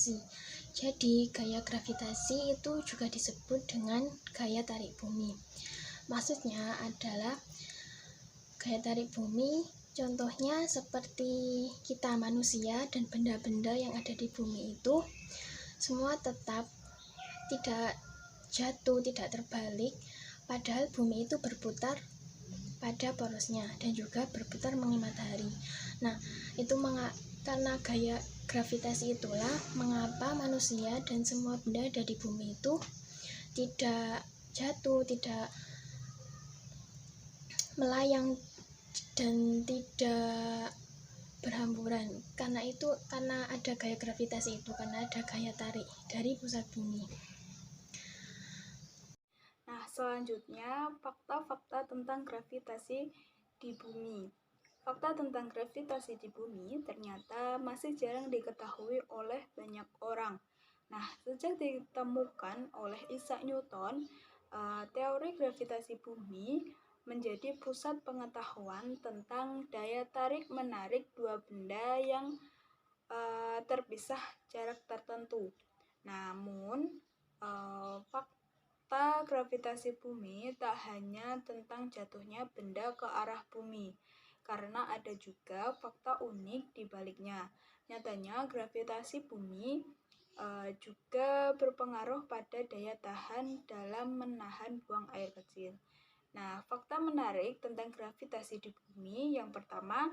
gravitasi. Jadi, gaya gravitasi itu juga disebut dengan gaya tarik bumi. Maksudnya adalah gaya tarik bumi, contohnya seperti kita manusia dan benda-benda yang ada di bumi itu semua tetap tidak jatuh, tidak terbalik, padahal bumi itu berputar pada porosnya dan juga berputar mengenai matahari. Nah, itu karena gaya gravitasi itulah mengapa manusia dan semua benda ada di bumi itu tidak jatuh, tidak melayang dan tidak berhamburan. Karena ada gaya gravitasi itu, karena ada gaya tarik dari pusat bumi. Nah, selanjutnya fakta-fakta tentang gravitasi di bumi. Fakta tentang gravitasi di bumi ternyata masih jarang diketahui oleh banyak orang. Nah, sejak ditemukan oleh Isaac Newton, teori gravitasi bumi menjadi pusat pengetahuan tentang daya tarik-menarik dua benda yang terpisah jarak tertentu. Namun, fakta gravitasi bumi tak hanya tentang jatuhnya benda ke arah bumi, karena ada juga fakta unik di baliknya. Nyatanya, gravitasi bumi juga berpengaruh pada daya tahan dalam menahan buang air kecil. Nah, fakta menarik tentang gravitasi di bumi yang pertama,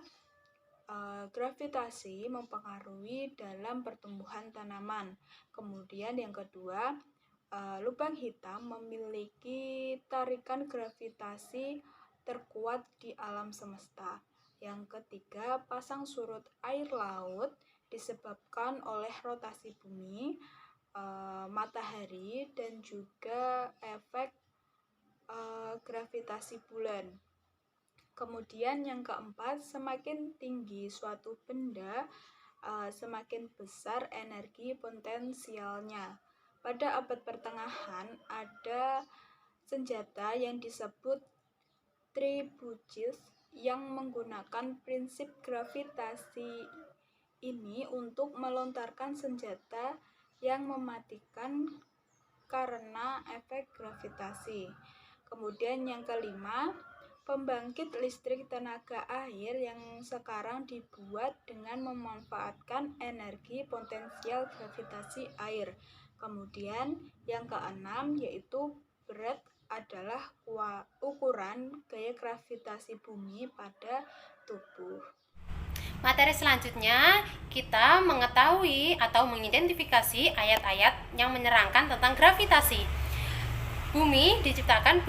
gravitasi mempengaruhi dalam pertumbuhan tanaman. Kemudian yang kedua, lubang hitam memiliki tarikan gravitasi terkuat di alam semesta. Yang ketiga, pasang surut air laut disebabkan oleh rotasi bumi, matahari, dan juga efek gravitasi bulan. Kemudian yang keempat, semakin tinggi suatu benda, semakin besar energi potensialnya. Pada abad pertengahan ada senjata yang disebut trebuchet yang menggunakan prinsip gravitasi ini untuk melontarkan senjata yang mematikan karena efek gravitasi. Kemudian yang kelima, pembangkit listrik tenaga air yang sekarang dibuat dengan memanfaatkan energi potensial gravitasi air. Kemudian yang keenam yaitu berat adalah ukuran gaya gravitasi bumi pada tubuh. Materi selanjutnya, kita mengetahui atau mengidentifikasi ayat-ayat yang menerangkan tentang gravitasi. Bumi diciptakan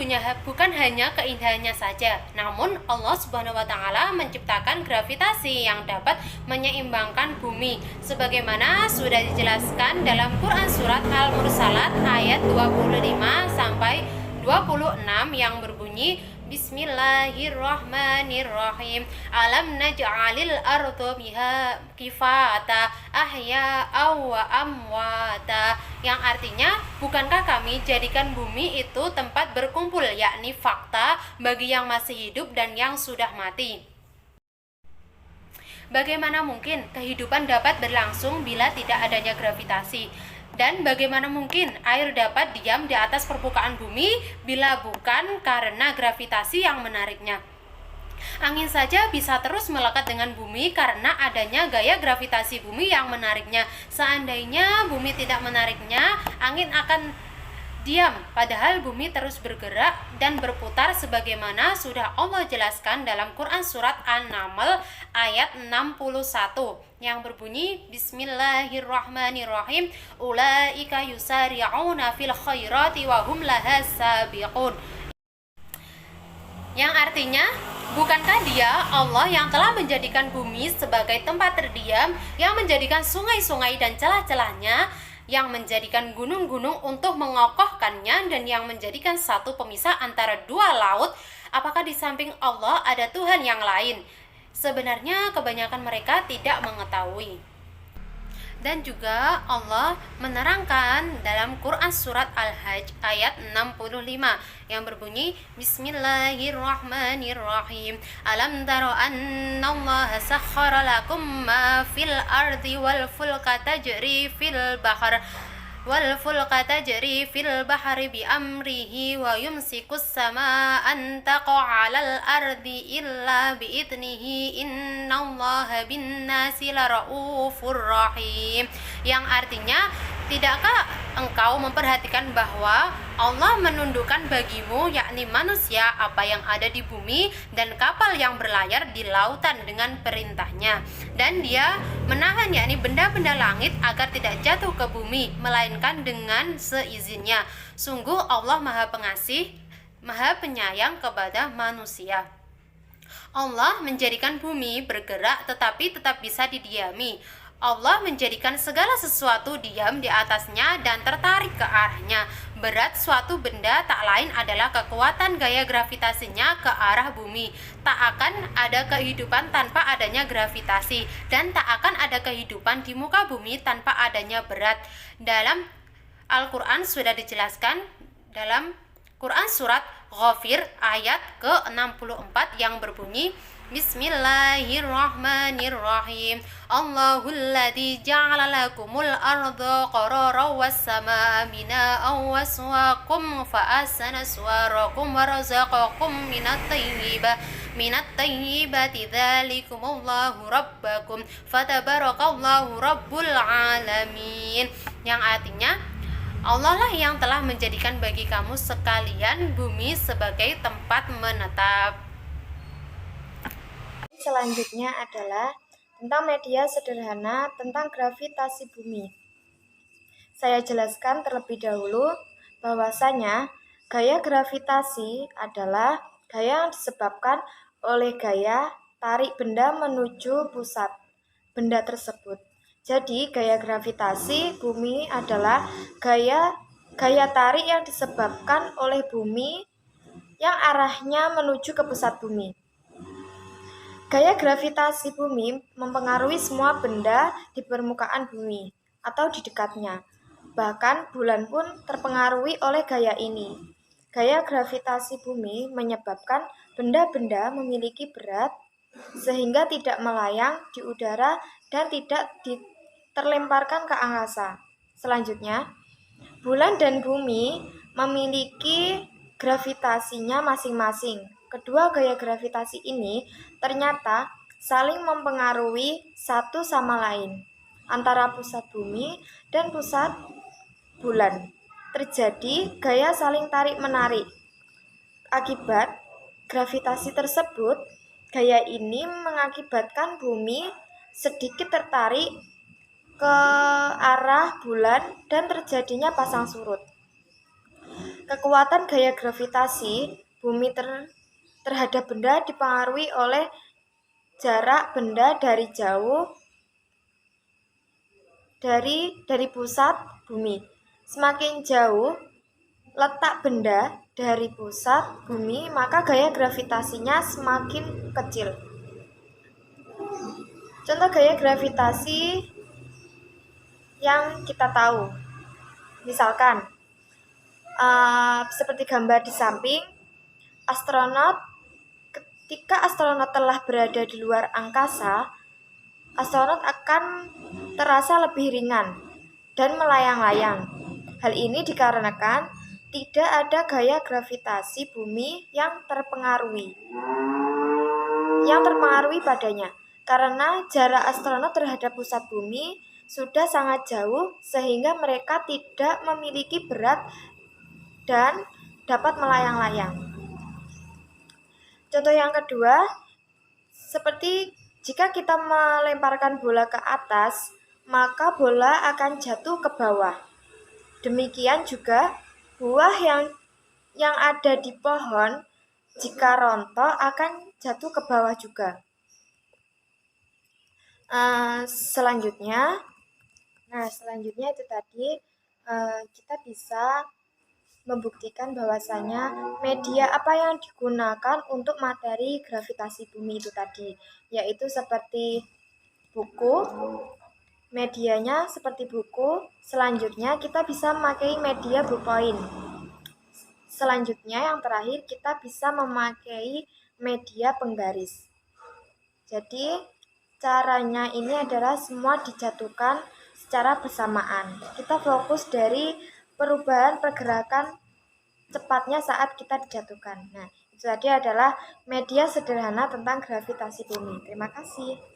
bukan hanya keindahannya saja, namun Allah Subhanahu wa taala menciptakan gravitasi yang dapat menyeimbangkan bumi sebagaimana sudah dijelaskan dalam Quran surat Al-Mursalat ayat 25 sampai 26 yang berbunyi Bismillahirrahmanirrahim. Alam naj'alil arda biha kifata ahya'a wa amwata. Yang artinya, bukankah kami jadikan bumi itu tempat berkumpul, yakni fakta bagi yang masih hidup dan yang sudah mati. Bagaimana mungkin kehidupan dapat berlangsung bila tidak adanya gravitasi? Dan bagaimana mungkin air dapat diam di atas permukaan bumi bila bukan karena gravitasi yang menariknya? Angin saja bisa terus melekat dengan bumi karena adanya gaya gravitasi bumi yang menariknya. Seandainya bumi tidak menariknya, angin akan diam, padahal bumi terus bergerak dan berputar sebagaimana sudah Allah jelaskan dalam Quran surat An-Naml ayat 61 yang berbunyi Bismillahirrahmanirrahim. Ulaika yusari'una fil khairati wa hum laha sabiqun. Yang artinya, bukankah Dia Allah yang telah menjadikan bumi sebagai tempat terdiam, yang menjadikan sungai-sungai dan celah-celahnya, yang menjadikan gunung-gunung untuk mengokohkannya, dan yang menjadikan satu pemisah antara dua laut? Apakah di samping Allah ada Tuhan yang lain? Sebenarnya kebanyakan mereka tidak mengetahui. Dan juga Allah menerangkan dalam Quran surat Al-Hajj ayat 65 yang berbunyi Bismillahirrahmanirrahim. Alam taro annallaha sakhkhara lakum ma fil ardi wal fulka tajri fil bahr bi amrihi wa yumsikus sama an taqa 'alal ardi illa bi idnihi innallaha bin nasi laraufur rahim, yang artinya, tidakkah engkau memperhatikan bahwa Allah menundukkan bagimu, yakni manusia, apa yang ada di bumi dan kapal yang berlayar di lautan dengan perintahnya, dan dia menahan, yakni benda-benda langit, agar tidak jatuh ke bumi melainkan dengan seizinnya. Sungguh Allah Maha Pengasih, Maha Penyayang kepada manusia. Allah menjadikan bumi bergerak tetapi tetap bisa didiami. Allah menjadikan segala sesuatu diam di atasnya dan tertarik ke arahnya. Berat suatu benda tak lain adalah kekuatan gaya gravitasinya ke arah bumi. Tak akan ada kehidupan tanpa adanya gravitasi, dan tak akan ada kehidupan di muka bumi tanpa adanya berat. Dalam Al-Quran sudah dijelaskan dalam Quran surat Ghafir ayat ke-64 yang berbunyi Bismillahirrahmanirrahim. Allahul ladzi ja'ala lakumul arda qararan was samaa bina'an waswaqakum fa ahsana suwarakum wa razaqakum minat tayyibati dzalikumullahu rabbakum fatabarakallahu rabbul alamin, yang artinya, Allah lah yang telah menjadikan bagi kamu sekalian bumi sebagai tempat menetap. Selanjutnya adalah tentang media sederhana tentang gravitasi bumi. Saya jelaskan terlebih dahulu bahwasanya gaya gravitasi adalah gaya yang disebabkan oleh gaya tarik benda menuju pusat benda tersebut. Jadi gaya gravitasi bumi adalah gaya tarik yang disebabkan oleh bumi yang arahnya menuju ke pusat bumi. Gaya gravitasi bumi mempengaruhi semua benda di permukaan bumi atau di dekatnya. Bahkan bulan pun terpengaruhi oleh gaya ini. Gaya gravitasi bumi menyebabkan benda-benda memiliki berat sehingga tidak melayang di udara dan tidak terlemparkan ke angkasa. Selanjutnya, bulan dan bumi memiliki gravitasinya masing-masing. Kedua gaya gravitasi ini ternyata saling mempengaruhi satu sama lain. Antara pusat bumi dan pusat bulan terjadi gaya saling tarik-menarik. Akibat gravitasi tersebut, gaya ini mengakibatkan bumi sedikit tertarik ke arah bulan dan terjadinya pasang surut. Kekuatan gaya gravitasi bumi terhadap benda dipengaruhi oleh jarak benda dari jauh dari pusat bumi. Semakin jauh letak benda dari pusat bumi, maka gaya gravitasinya semakin kecil. Contoh gaya gravitasi yang kita tahu, misalkan seperti gambar di samping, ketika astronot telah berada di luar angkasa, astronot akan terasa lebih ringan dan melayang-layang. Hal ini dikarenakan tidak ada gaya gravitasi bumi yang terpengaruhi padanya, karena jarak astronot terhadap pusat bumi sudah sangat jauh sehingga mereka tidak memiliki berat dan dapat melayang-layang. Contoh yang kedua, seperti jika kita melemparkan bola ke atas, maka bola akan jatuh ke bawah. Demikian juga buah yang ada di pohon, jika rontok akan jatuh ke bawah juga. Selanjutnya itu tadi kita bisa membuktikan bahwasanya media apa yang digunakan untuk materi gravitasi bumi itu tadi, yaitu seperti buku, medianya seperti buku. Selanjutnya kita bisa memakai media ballpoint. Selanjutnya yang terakhir kita bisa memakai media penggaris. Jadi caranya ini adalah semua dijatuhkan secara bersamaan. Kita fokus dari perubahan pergerakan cepatnya saat kita dijatuhkan. Nah, itu tadi adalah media sederhana tentang gravitasi bumi. Terima kasih.